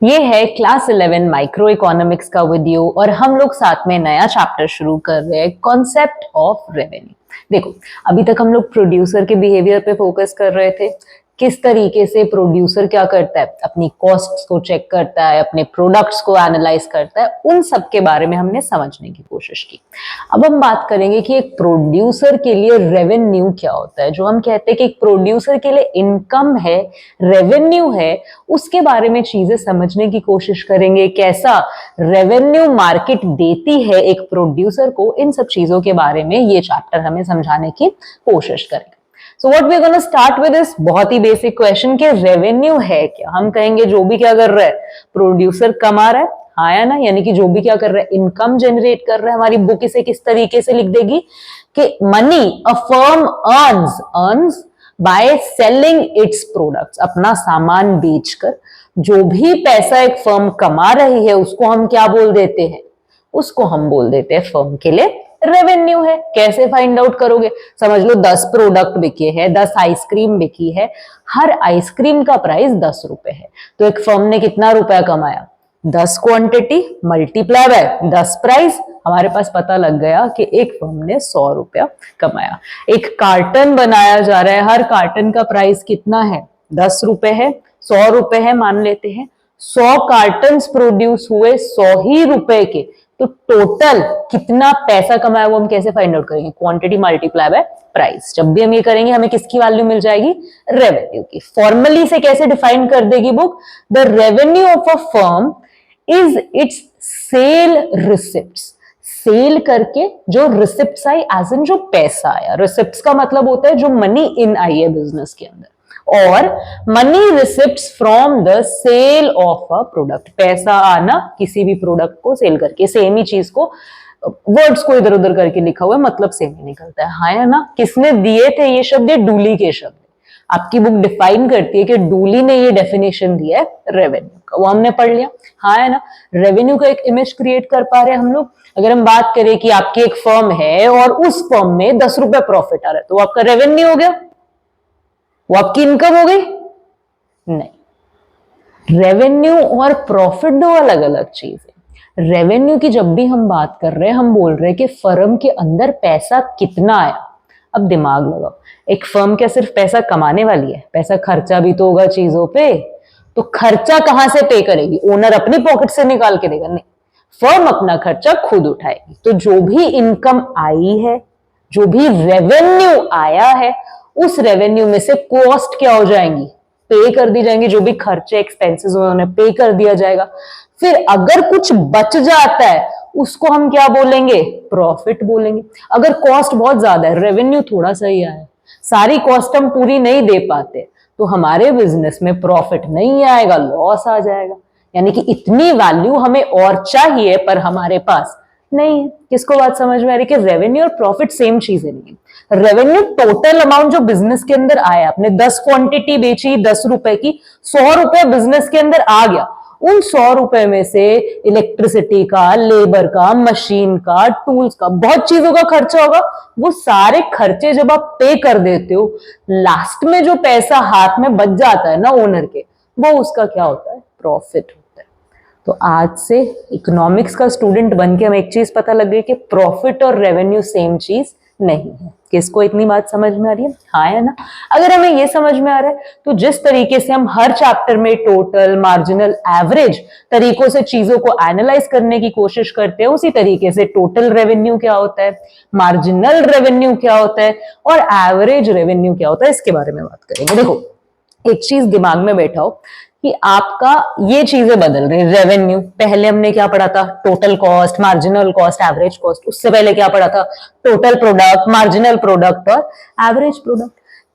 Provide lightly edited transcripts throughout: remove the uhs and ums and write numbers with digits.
ये है class 11 micro economics का वीडियो और हम लोग साथ में नया चैप्टर शुरू कर रहे हैं, कॉन्सेप्ट ऑफ रेवेन्यू। देखो, अभी तक हम लोग प्रोड्यूसर के बिहेवियर पे फोकस कर रहे थे। किस तरीके से प्रोड्यूसर क्या करता है, अपनी कॉस्ट्स को चेक करता है, अपने प्रोडक्ट्स को एनालाइज करता है, उन सब के बारे में हमने समझने की कोशिश की। अब हम बात करेंगे कि एक प्रोड्यूसर के लिए रेवेन्यू क्या होता है। जो हम कहते हैं कि एक प्रोड्यूसर के लिए इनकम है, रेवेन्यू है, उसके बारे में चीजें समझने की कोशिश करेंगे। कैसा रेवेन्यू मार्केट देती है एक प्रोड्यूसर को, इन सब चीजों के बारे में ये चैप्टर हमें समझाने की कोशिश करेगा। So what we are gonna start with इस बहुत ही बेसिक क्वेश्चन के रेवेन्यू है क्या। हम कहेंगे जो भी क्या कर रहा है, प्रोड्यूसर कमा रहा है, हाँ या ना, यानी कि जो भी क्या कर रहा है, इनकम जनरेट कर रहा है। हमारी बुक इसे किस तरीके से लिख देगी कि money a firm earns by selling its products, अपना सामान बेचकर जो भी पैसा एक फर्म कमा रही है उसको हम क्या बोल देते हैं, उसको हम बोल देते हैं फर्म के लिए रेवेन्यू है। कैसे फाइंड आउट करोगे, समझ लो 10 प्रोडक्ट बिके हैं, 10 आइसक्रीम बिकी है, हर आइसक्रीम का प्राइस 10 रुपए है, तो एक फर्म ने कितना रुपया कमाया, 10 क्वांटिटी मल्टीप्लाई बाय 10 प्राइस, हमारे पास पता लग गया कि एक फर्म ने 100 रुपया कमाया। एक कार्टन बनाया जा रहा है, हर कार्टन का प्राइस कितना है, 10 रुपए है, 100 रुपए है मान लेते हैं, 100 कार्टन्स प्रोड्यूस हुए 100 ही रुपए के, तो टोटल कितना पैसा कमाया वो हम कैसे फाइंड आउट करेंगे, क्वांटिटी मल्टीप्लाई बाय प्राइस। जब भी हम ये करेंगे हमें किसकी वैल्यू मिल जाएगी, रेवेन्यू की। फॉर्मली से कैसे डिफाइन कर देगी book, the revenue of a firm is its sale receipts. Sale करके जो रिसिप्ट्स आई, एज इन जो पैसा आया, रिसिप्ट्स का मतलब होता है जो मनी इन आई है बिजनेस के अंदर, और money receipts from the sale of a product, पैसा आना किसी भी प्रोडक्ट को सेल करके। सेम ही चीज को वर्ड्स को इधर उधर करके लिखा हुआ है, मतलब सेम ही निकलता है, हाँ या ना। किसने दिए थे ये शब्द, डूली के शब्द। आपकी बुक डिफाइन करती है कि डूली ने ये डेफिनेशन दिया है रेवेन्यू का, वो हमने पढ़ लिया, हाँ है ना। रेवेन्यू का एक इमेज क्रिएट कर पा रहे हैं हम लोग। अगर हम बात करें कि आपकी एक फर्म है और उस फर्म में 10 रुपए प्रॉफिट आ रहा है, तो वो आपका रेवेन्यू हो गया, वो आपकी इनकम हो गई? नहीं, रेवेन्यू और प्रॉफिट दो अलग अलग चीज है। रेवेन्यू की जब भी हम बात कर रहे हैं, हम बोल रहे हैं कि फर्म के अंदर पैसा कितना आया। अब दिमाग लगाओ, एक फर्म क्या सिर्फ पैसा कमाने वाली है, पैसा खर्चा भी तो होगा चीजों पे। तो खर्चा कहां से पे करेगी, ओनर अपनी पॉकेट से निकाल के देगा? नहीं, फर्म अपना खर्चा खुद उठाएगी। तो जो भी इनकम आई है, जो भी रेवेन्यू आया है, उस रेवेन्यू में से कॉस्ट क्या हो जाएंगी, पे कर दी जाएंगी। जो भी खर्चे एक्सपेंसेस हुए उन्हें पे कर दिया जाएगा। फिर अगर कुछ बच जाता है उसको हम क्या बोलेंगे, प्रॉफिट बोलेंगे। अगर कॉस्ट बहुत ज्यादा है, रेवेन्यू थोड़ा सा ही आया, सारी कॉस्ट हम पूरी नहीं दे पाते, तो हमारे बिजनेस में प्रॉफिट नहीं आएगा, लॉस आ जाएगा। यानी कि इतनी वैल्यू हमें और चाहिए पर हमारे पास नहीं है। किसको बात समझ में आ रही है कि रेवेन्यू और प्रॉफिट सेम चीजें नहीं है। रेवेन्यू टोटल अमाउंट जो बिजनेस के अंदर आया, आपने 10 क्वांटिटी बेची 10 रुपए की, 100 रुपए बिजनेस के अंदर आ गया। उन 100 रुपए में से इलेक्ट्रिसिटी का, लेबर का, मशीन का, टूल्स का, बहुत चीजों का खर्चा होगा। वो सारे खर्चे जब आप पे कर देते हो, लास्ट में जो पैसा हाथ में बच जाता है ना ओनर के, वो उसका क्या होता है, प्रॉफिट होता है। तो आज से इकोनॉमिक्स का स्टूडेंट बन के हमें एक चीज पता लग गई कि प्रॉफिट और रेवेन्यू सेम चीज नहीं है। किसको इतनी बात समझ में आ रही है, हाँ या ना। अगर हमें ये समझ में आ रहा है तो जिस तरीके से हम हर चैप्टर में टोटल, मार्जिनल, एवरेज तरीकों से चीजों को एनालाइज करने की कोशिश करते हैं, उसी तरीके से टोटल रेवेन्यू क्या होता है, मार्जिनल रेवेन्यू क्या होता है और एवरेज रेवेन्यू क्या होता है, इसके बारे में बात करेंगे। देखो, एक चीज दिमाग में बैठाओ कि आपका ये चीजें बदल रही है। रेवेन्यू पहले हमने क्या पढ़ा था, total cost, marginal cost, average cost. उससे पहले क्या पढ़ा था, टोटल प्रोडक्ट, मार्जिनल प्रोडक्ट और एवरेज प्रोडक्ट।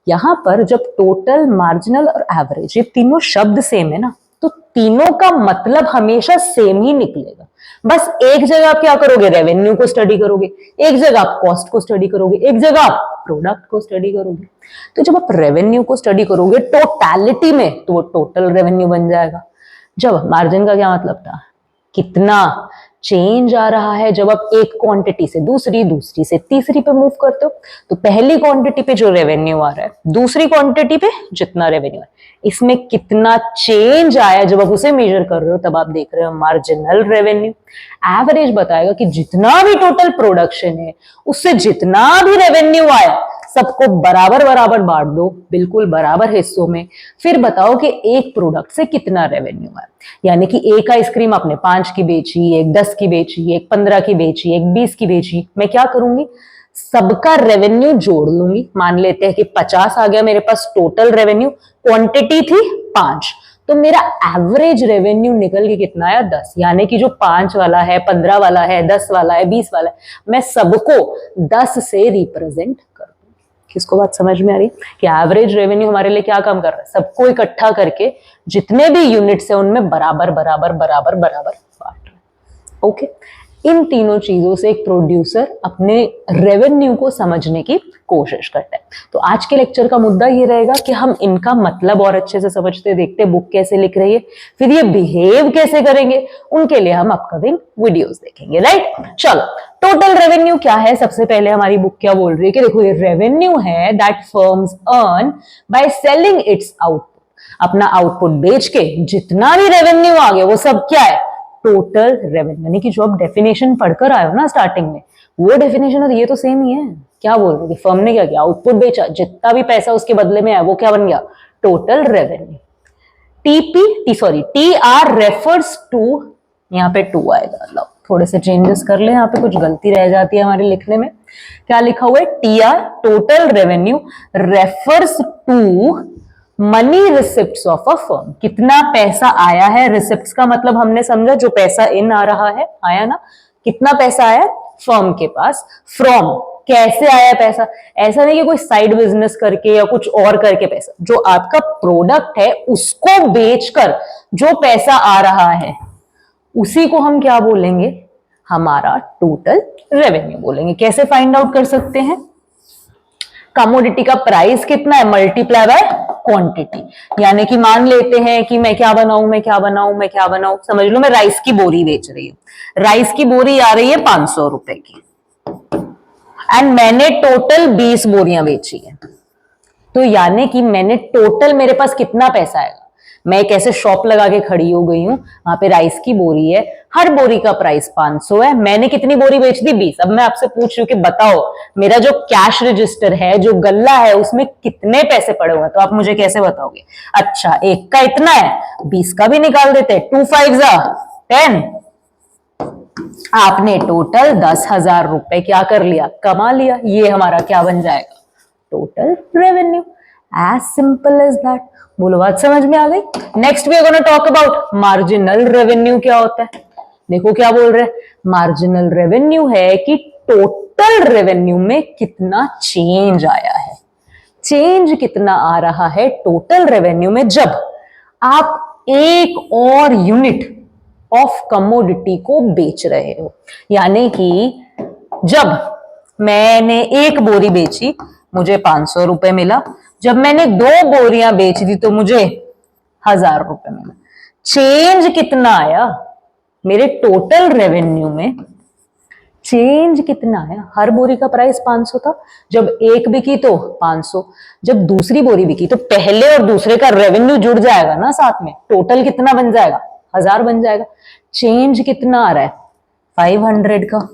यहां पर जब टोटल, मार्जिनल और एवरेज ये तीनों शब्द सेम है ना, तो तीनों का मतलब हमेशा सेम ही निकलेगा। बस एक जगह आप क्या करोगे, रेवेन्यू को स्टडी करोगे, एक जगह आप कॉस्ट को स्टडी करोगे, एक जगह आप प्रोडक्ट को स्टडी करोगे। तो जब आप रेवेन्यू को स्टडी करोगे टोटैलिटी में, तो वो टोटल रेवेन्यू बन जाएगा। जब मार्जिन का क्या मतलब था, कितना चेंज आ रहा है जब आप एक क्वांटिटी से दूसरी, दूसरी से तीसरी पे मूव करते हो। तो पहली क्वांटिटी पे जो रेवेन्यू आ रहा है, दूसरी क्वांटिटी पे जितना रेवेन्यू है, इसमें कितना चेंज आया जब आप उसे मेजर कर रहे हो, तब आप देख रहे हो मार्जिनल रेवेन्यू। एवरेज बताएगा कि जितना भी टोटल प्रोडक्शन है उससे जितना भी रेवेन्यू आया सबको बराबर बराबर बांट दो, बिल्कुल बराबर हिस्सों में। फिर बताओ कि एक प्रोडक्ट से कितना रेवेन्यू है। यानी कि एक आइसक्रीम आपने 5 की बेची, एक 10 की बेची, एक 15 की बेची, एक 20 की बेची। मैं क्या करूंगी, सबका रेवेन्यू जोड़ लूंगी। मान लेते हैं कि 50 आ गया मेरे पास टोटल रेवेन्यू, क्वांटिटी थी 5, तो मेरा एवरेज रेवेन्यू निकल के कितना आया 10। यानी कि जो 5 वाला है, 15 वाला है, 10 वाला है, 20 वाला है, मैं सबको 10 से रिप्रेजेंट कर दूं। किसको बात समझ में आ रही है कि एवरेज रेवेन्यू हमारे लिए क्या काम कर रहा है, सबको इकट्ठा करके जितने भी यूनिट्स है उनमें बराबर बराबर बराबर बराबर बांट रहा है। ओके, इन तीनों चीजों से एक प्रोड्यूसर अपने रेवेन्यू को समझने की कोशिश करता है। तो आज के लेक्चर का मुद्दा ये रहेगा कि हम इनका मतलब और अच्छे से समझते, देखते बुक कैसे लिख रही है, फिर ये बिहेव कैसे करेंगे, उनके लिए हम अपकमिंग वीडियोस देखेंगे। राइट, चलो टोटल रेवेन्यू क्या है। सबसे पहले हमारी बुक क्या बोल रही है कि देखो, ये रेवेन्यू है that firms earn by selling it's output. अपना आउटपुट बेच के जितना भी रेवेन्यू आ गया वो सब क्या है, टोटल रेवेन्यू। यानी कि जो आप डेफिनेशन पढ़कर आए हो ना स्टार्टिंग में, वो डेफिनेशन और ये तो सेम ही है। क्या बोल रहे, फर्म ने क्या किया, आउटपुट बेचा, जितना भी पैसा उसके बदले में आया वो क्या बन गया, total revenue. T R refers to, यहाँ पे टू आएगा, लो थोड़े से चेंजेस कर ले, यहाँ पे कुछ गलती रह जाती है हमारे लिखने में। क्या लिखा हुआ है, T R total revenue refers to money receipts of a firm. कितना पैसा आया है, रिसिप्ट्स का मतलब हमने समझा जो पैसा इन आ रहा है, आया ना, कितना पैसा आया फर्म के पास, फ्रॉम, कैसे आया पैसा। ऐसा नहीं कि कोई साइड बिजनेस करके या कुछ और करके पैसा, जो आपका प्रोडक्ट है उसको बेचकर जो पैसा आ रहा है उसी को हम क्या बोलेंगे, हमारा टोटल रेवेन्यू बोलेंगे। कैसे फाइंड आउट कर सकते हैं, कमोडिटी का प्राइस कितना है मल्टीप्लाई बाय क्वांटिटी। यानी कि मान लेते हैं कि मैं क्या बनाऊं, मैं क्या बनाऊं, मैं क्या बनाऊं, समझ लो मैं राइस की बोरी बेच रही हूं। राइस की बोरी आ रही है 500 रुपए की एंड मैंने टोटल 20 बोरियां बेची है। तो यानी कि मैंने टोटल, मेरे पास कितना पैसा आएगा। मैं एक ऐसे शॉप लगा के खड़ी हो गई हूं, वहां पे राइस की बोरी है, हर बोरी का प्राइस 500 है, मैंने कितनी बोरी बेच दी, 20। अब मैं आपसे पूछ रही हूँ कि बताओ मेरा जो कैश रजिस्टर है, जो गल्ला है, उसमें कितने पैसे पड़े हुए हैं। तो आप मुझे कैसे बताओगे, अच्छा एक का इतना है, 20 का भी निकाल देते, 2 5 10। आपने टोटल 10,000 रुपए क्या कर लिया, कमा लिया। ये हमारा क्या बन जाएगा, total revenue. As simple as that. बोलो बात समझ में आ गई। Next we are gonna talk about marginal revenue. क्या होता है, देखो क्या बोल रहे हैं, मार्जिनल रेवेन्यू है कि टोटल रेवेन्यू में कितना चेंज आया है। चेंज कितना आ रहा है टोटल रेवेन्यू में जब आप एक और यूनिट ऑफ कमोडिटी को बेच रहे हो। यानी कि जब मैंने एक बोरी बेची मुझे 500 रुपए मिला, जब मैंने 2 बोरियां बेच दी तो मुझे 1000 रुपए मिला। चेंज कितना आया मेरे टोटल रेवेन्यू में, चेंज कितना आया। हर बोरी का प्राइस 500 था, जब एक बिकी तो 500, जब दूसरी बोरी बिकी तो पहले और दूसरे का रेवेन्यू जुड़ जाएगा ना साथ में, टोटल कितना बन जाएगा, 1000 बन जाएगा। चेंज कितना आ रहा है, 500 का।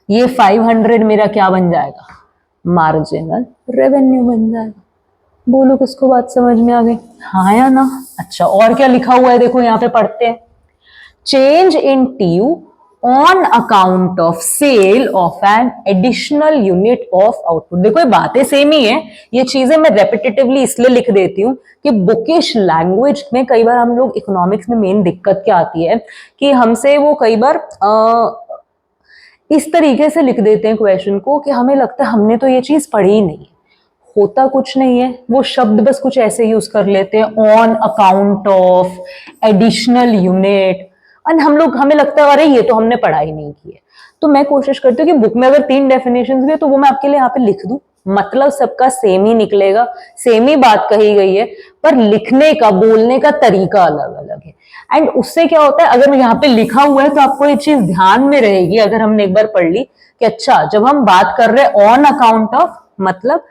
ये 500 मेरा क्या बन जाएगा, मार्जिनल रेवेन्यू बन जाएगा। बोलो किसको बात समझ में आ गई, हाँ या ना। अच्छा और क्या लिखा हुआ है, देखो यहाँ पे पढ़ते हैं, change in TU on account of sale of an additional unit of output. देखो ये बातें सेम ही है, ये चीजें मैं रेपिटेटिवली इसलिए लिख देती हूँ कि बुकिश लैंग्वेज में कई बार हम लोग, इकोनॉमिक्स में मेन दिक्कत क्या आती है कि हमसे वो कई बार इस तरीके से लिख देते हैं क्वेश्चन को कि हमें लगता है हमने तो ये चीज पढ़ी ही नहीं है। होता कुछ नहीं है, वो शब्द बस कुछ ऐसे यूज कर लेते हैं, on account of, additional unit, और हम लोग, हमें लगता है अरे ये तो हमने पढ़ाई नहीं की है। तो मैं कोशिश करती हूँ कि बुक में अगर 3 डेफिनेशंस भी है तो वो मैं आपके लिए यहाँ पे लिख दूं, मतलब सबका सेम ही निकलेगा, सेम ही बात कही गई है, पर लिखने का, बोलने का तरीका अलग अलग है। एंड उससे क्या होता है, अगर यहाँ पे लिखा हुआ है तो आपको ये चीज ध्यान में रहेगी, अगर हमने एक बार पढ़ ली कि अच्छा जब हम बात कर रहे हैं ऑन अकाउंट ऑफ, मतलब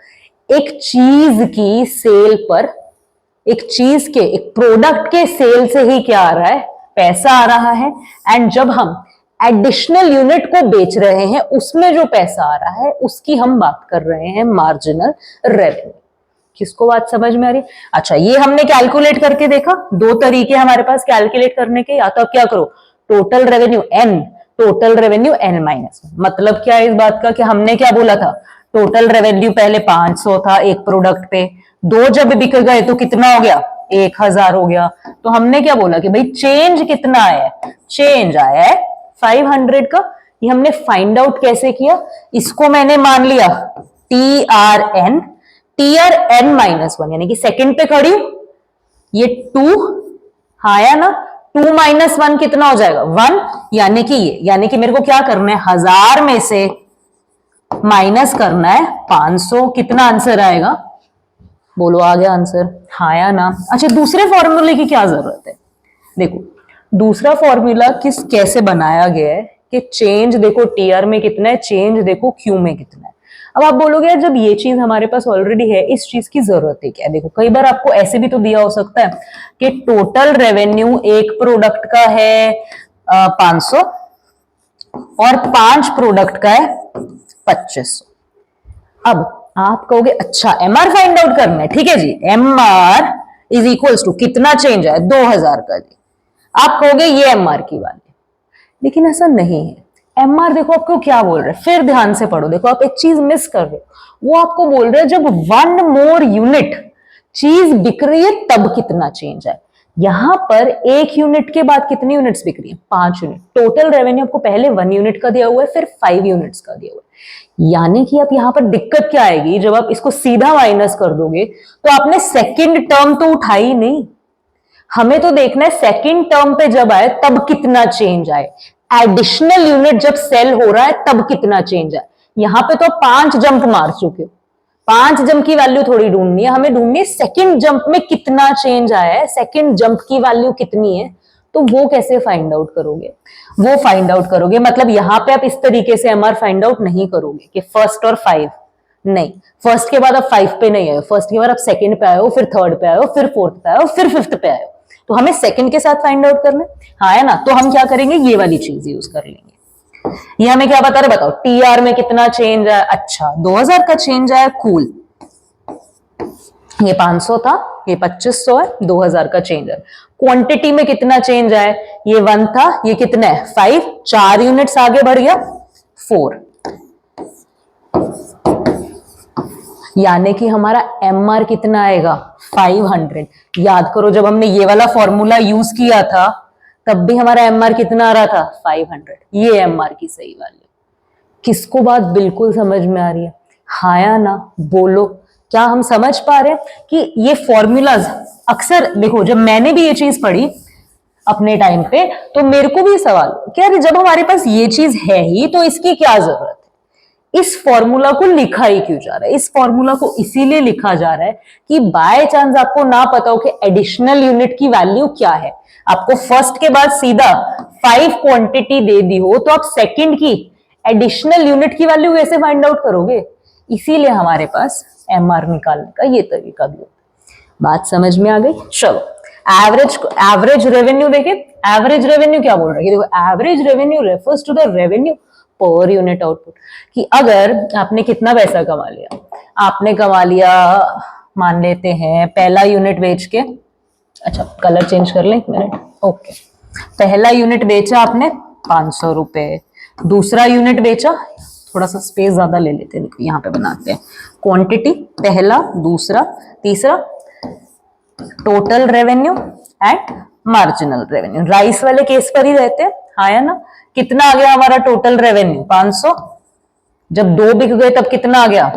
एक चीज की सेल पर, एक चीज के, एक प्रोडक्ट के सेल से ही क्या आ रहा है, पैसा आ रहा है। एंड जब हम एडिशनल यूनिट को बेच रहे हैं उसमें जो पैसा आ रहा है उसकी हम बात कर रहे हैं मार्जिनल रेवेन्यू। किसको बात समझ में आ रही है? अच्छा, ये हमने कैलकुलेट करके देखा, दो तरीके हमारे पास कैलकुलेट करने के, या तो आप क्या करो, total revenue N, total revenue N minus. मतलब क्या है इस बात का कि हमने क्या बोला था, टोटल रेवेन्यू पहले 500 था एक प्रोडक्ट पे, दो जब बिक गए तो कितना हो गया, 1000 हो गया। तो हमने क्या बोला कि भाई चेंज कितना आया है, चेंज आया है 500 का। ये हमने फाइंड आउट कैसे किया, इसको मैंने मान लिया TRN, TRN माइनस 1, यानी कि सेकंड पे खड़ी हूं, ये 2 आया ना, 2 माइनस 1 कितना हो जाएगा 1, यानी कि ये, यानी कि मेरे को क्या करना है, 1000 में से माइनस करना है 500, कितना आंसर आएगा, बोलो आ गया आंसर, आया ना। अच्छा, दूसरे फॉर्मूले की क्या जरूरत है, देखो दूसरा फॉर्मूला कैसे बनाया गया है कि चेंज देखो टीआर में कितना है, चेंज देखो क्यू में कितना है। अब आप बोलोगे यार जब ये चीज हमारे पास ऑलरेडी है, इस चीज की जरूरत है क्या? देखो कई बार आपको ऐसे भी तो दिया हो सकता है कि टोटल रेवेन्यू एक प्रोडक्ट का है 500 और 5 प्रोडक्ट का है 2500। अब आप कहोगे अच्छा एमआर फाइंड आउट करना है, ठीक है जी, एमआर इज इक्वल्स टू कितना चेंज है 2000 का जी। आप कहोगे ये एमआर की वैल्यू, लेकिन ऐसा नहीं है। एमआर देखो आपको क्या बोल रहे हैं, फिर ध्यान से पढ़ो, देखो आप एक चीज मिस कर रहे हो। वो आपको बोल रहे हैं जब 1 मोर यूनिट चीज बिक रही है तब कितना चेंज है। यहां पर एक यूनिट के बाद कितनी यूनिट्स बिक रही है, 5 यूनिट। टोटल रेवेन्यू आपको पहले 1 यूनिट का दिया हुआ है, फिर 5 यूनिट्स का दिया हुआ है। यानी कि आप यहां पर दिक्कत क्या आएगी, जब आप इसको सीधा माइनस कर दोगे तो आपने सेकंड टर्म तो उठाई नहीं, हमें तो देखना है सेकंड टर्म पे जब आए तब कितना चेंज आए, एडिशनल यूनिट जब सेल हो रहा है तब कितना चेंज आए। यहां पे तो 5 जंप मार चुके हो, 5 जंप की वैल्यू थोड़ी ढूंढनी है, हमें ढूंढनी है सेकंड जंप में कितना चेंज आया है, सेकंड जंप की वैल्यू कितनी है। तो वो कैसे फाइंड आउट करोगे, वो फाइंड आउट करोगे, मतलब यहां पे आप इस तरीके से एमआर फाइंड आउट नहीं करोगे कि फर्स्ट और 5, नहीं, फर्स्ट के बाद आप 5 पे नहीं आए, फर्स्ट के बाद आप सेकंड पे आए हो, फिर थर्ड पे आए हो, फिर फोर्थ पे आए हो, फिर फिफ्थ पे आए हो। तो हमें सेकंड के साथ फाइंड आउट करना है, है ना। तो हम क्या करेंगे, ये वाली चीज यूज कर लेंगे। ये हमें क्या बता रहे, बताओ टीआर में कितना चेंज आया, अच्छा 2000 का चेंज आया, कूल। ये 500 था, ये 2500 है, 2000 का चेंज है। क्वांटिटी में कितना चेंज आया, ये 1 था, ये कितना है 5, 4 यूनिट्स आगे बढ़ गया 4, यानी कि हमारा एमआर कितना आएगा 500। याद करो जब हमने ये वाला फॉर्मूला यूज किया था तब भी हमारा एमआर कितना आ रहा था 500। ये एमआर की सही वैल्यू। किसको बात बिल्कुल समझ में आ रही है, हाँ या ना, बोलो। क्या हम समझ पा रहे हैं कि ये फॉर्मूलाज अक्सर, देखो जब मैंने भी ये चीज पढ़ी अपने टाइम पे तो मेरे को भी सवाल क्या, जब हमारे पास ये चीज है ही तो इसकी क्या जरूरत है, इस फॉर्मूला को लिखा ही क्यों जा रहा है। इस फॉर्मूला को इसीलिए लिखा जा रहा है कि बाय चांस आपको ना पता हो कि एडिशनल यूनिट की वैल्यू क्या है, आपको फर्स्ट के बाद सीधा 5 क्वांटिटी दे दी हो तो आप सेकंड की एडिशनल यूनिट की वैल्यू कैसे फाइंड आउट करोगे। इसीलिए हमारे पास एमआर निकालने का ये तरीका भी होता है। बात समझ में आ गई। चलो एवरेज रेवेन्यू देखें। एवरेज रेवेन्यू क्या बोल रहे हैं, देखो average revenue refers to the revenue per unit output, कि अगर आपने कितना पैसा कमा लिया, आपने कमा लिया मान लेते हैं पहला यूनिट बेच के, अच्छा कलर चेंज कर लें 1 मिनट, ओके, पहला यूनिट बेचा आपने 500 रुपए, दूसरा यूनिट बेचा, थोड़ा सा स्पेस ज्यादा ले लेते हैं, देखो यहाँ पे बनाते हैं क्वांटिटी, पहला दूसरा तीसरा, total revenue and marginal revenue. Rice वाले केस पर ही रहते हैं, हाँ या ना। कितना आ गया हमारा टोटल रेवेन्यू 500, जब 2 बिक गए तब कितना आ गया,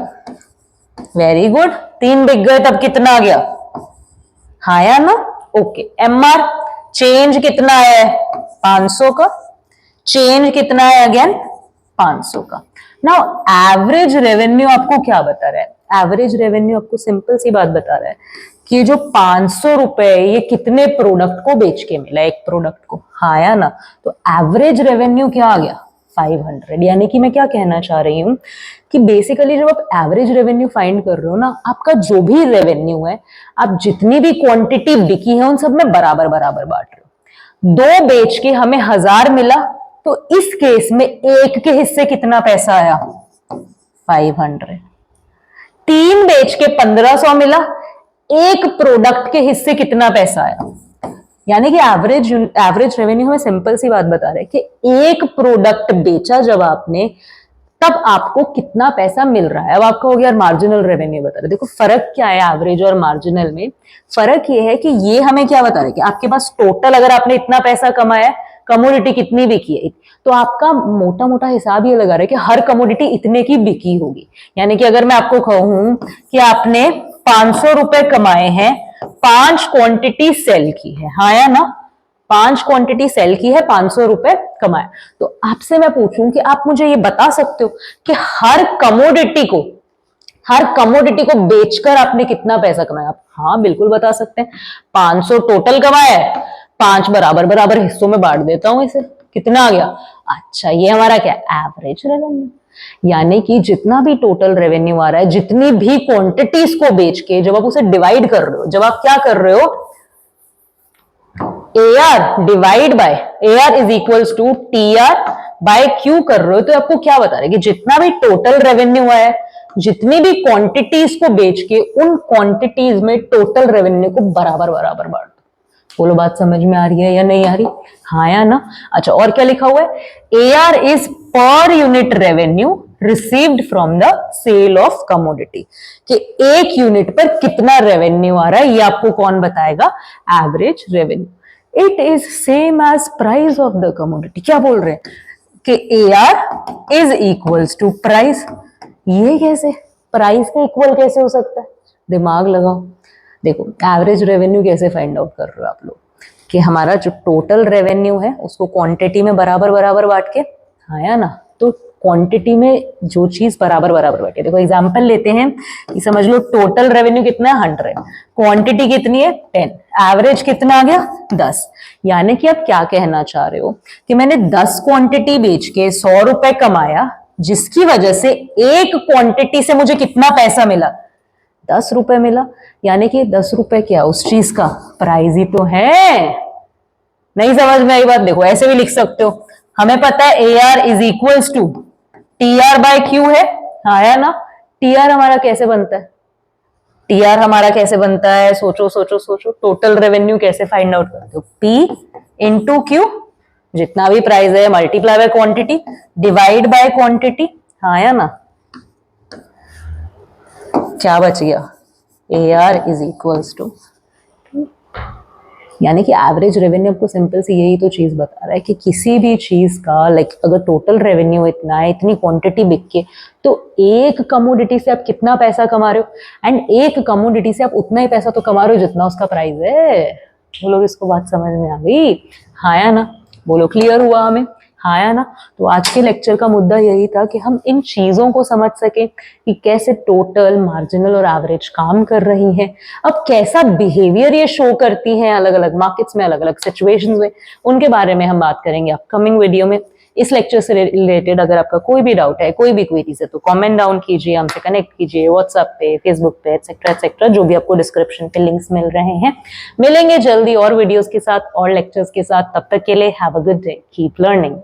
वेरी गुड, 3 बिक गए तब कितना आ गया, हाँ या ना, ओके। एमआर चेंज कितना आया है 500 का, चेंज कितना है अगेन 500 का। नाउ एवरेज रेवेन्यू आपको क्या बता रहा है? एवरेज रेवेन्यू आपको सिंपल सी बात बता रहा है कि जो 500 रुपए ये कितने प्रोडक्ट को बेच के मिला, एक प्रोडक्ट को, हाँ या ना? तो एवरेज रेवेन्यू क्या आ गया? 500। यानी कि मैं क्या कहना चाह रही हूँ कि बेसिकली जब आप एवरेज रेवेन्यू फाइंड कर रहे हो ना, आपका जो भी रेवेन्यू है, आप जितनी भी क्वांटिटी बिकी है उन सब में बराबर बराबर बांट रहे हो। 2 बेच के हमें 1000 मिला, तो इस केस में एक के हिस्से कितना पैसा आया? 500। 3 बेच के 1500 मिला, एक प्रोडक्ट के हिस्से कितना पैसा आया? यानी कि एवरेज रेवेन्यू हमें सिंपल सी बात बता रहे हैं कि एक प्रोडक्ट बेचा जब आपने, तब आपको कितना पैसा मिल रहा है। अब आपका हो गया मार्जिनल रेवेन्यू बता रहे। देखो फर्क क्या है एवरेज और मार्जिनल में? फर्क ये है कि ये हमें क्या बता रहे कि आपके पास टोटल अगर आपने इतना पैसा कमाया, कमोडिटी कितनी बिकी है, तो आपका मोटा मोटा हिसाब ये लगा रहा है कि हर कमोडिटी इतने की बिकी होगी। यानी कि अगर मैं आपको कहूं कि आपने 500 रुपए कमाए हैं, 5 क्वांटिटी सेल की है, हाँ या ना? 5 क्वांटिटी सेल की है, 500 रुपए कमाए, तो आपसे मैं पूछूं कि आप मुझे ये बता सकते हो कि हर कमोडिटी को बेचकर आपने कितना पैसा कमाया? आप हाँ बिल्कुल बता सकते हैं। 500 टोटल कमाया है, 5 बराबर बराबर हिस्सों में बांट देता हूं इसे, कितना आ गया? अच्छा, ये हमारा क्या? Average revenue. यानी कि जितना भी टोटल रेवेन्यू आ रहा है, जितनी भी क्वांटिटीज को बेच के जब आप उसे डिवाइड कर रहे हो, जब आप क्या कर रहे हो, AR divide by AR is equals to TR by Q कर रहे हो, तो आपको क्या बता रहे हैं कि जितना भी टोटल रेवेन्यू आया, जितनी भी क्वांटिटीज को बेच के उन क्वांटिटीज में टोटल रेवेन्यू को बराबर बराबर बांट। बोलो बात समझ में आ रही है या नहीं आ रही? हाँ या ना? अच्छा, और क्या लिखा हुआ है? AR is per unit revenue received from the sale of commodity, कि एक यूनिट पर कितना रेवेन्यू आ रहा है, ये आपको कौन बताएगा? Average revenue. It is same as price of the commodity. क्या बोल रहे हैं कि AR is equals to price. ये कैसे? प्राइस के इक्वल कैसे हो सकता है? दिमाग लगाओ। देखो एवरेज रेवेन्यू कैसे फाइंड आउट कर रहे हो आप लोग, कि हमारा जो टोटल रेवेन्यू है उसको क्वांटिटी में बराबर बराबर बांट के, हाँ या ना? तो क्वांटिटी में जो चीज बराबर बराबर बांटे, देखो एग्जांपल लेते हैं कि समझ लो टोटल रेवेन्यू कितना है? 100, क्वांटिटी कितनी है? 10, एवरेज कितना आ गया? 10। यानी कि आप क्या कहना चाह रहे हो कि मैंने 10 क्वांटिटी बेच के 100 रुपए कमाया, जिसकी वजह से एक क्वांटिटी से मुझे कितना पैसा मिला? 10 रुपए मिला। यानी कि 10 रुपए क्या, उस चीज का प्राइस ही तो है। नहीं समझ में आई बात? देखो ऐसे भी लिख सकते हो, हमें पता है AR is equals to TR by Q है, हाँ या ना? TR हमारा कैसे बनता है? TR हमारा कैसे बनता है? सोचो सोचो सोचो, टोटल रेवेन्यू कैसे फाइंड आउट करते हो? P इंटू Q, जितना भी प्राइस है multiply by quantity divide by quantity, हाँ या ना? क्या बच गया? AR इज इक्वल्स टू, यानी कि एवरेज रेवेन्यू आपको सिंपल सी यही तो चीज बता रहा है कि किसी भी चीज का अगर टोटल रेवेन्यू इतना है, इतनी क्वांटिटी बिक के, तो एक कमोडिटी से आप कितना पैसा कमा रहे हो, एंड एक कमोडिटी से आप उतना ही पैसा तो कमा रहे हो जितना उसका प्राइस है। वो लोग इसको बात समझ में आ गई? हाँ या ना? बोलो क्लियर हुआ हमें? हाँ या ना? तो आज के लेक्चर का मुद्दा यही था कि हम इन चीजों को समझ सके कि कैसे टोटल, मार्जिनल और एवरेज काम कर रही हैं, अब कैसा बिहेवियर ये शो करती हैं अलग अलग मार्केट्स में, अलग अलग सिचुएशंस में, उनके बारे में हम बात करेंगे अपकमिंग वीडियो में। इस लेक्चर से रिलेटेड अगर आपका कोई भी डाउट है, कोई भी क्वेरीज है, तो कमेंट डाउन कीजिए, हमसे कनेक्ट कीजिए व्हाट्सएप पे, फेसबुक पे, एक्सेट्रा एक्सेट्रा, जो भी आपको डिस्क्रिप्शन पे लिंक्स मिल रहे हैं। मिलेंगे जल्दी और वीडियोस के साथ और लेक्चर्स के साथ, तब तक के लिए have a good day, keep learning.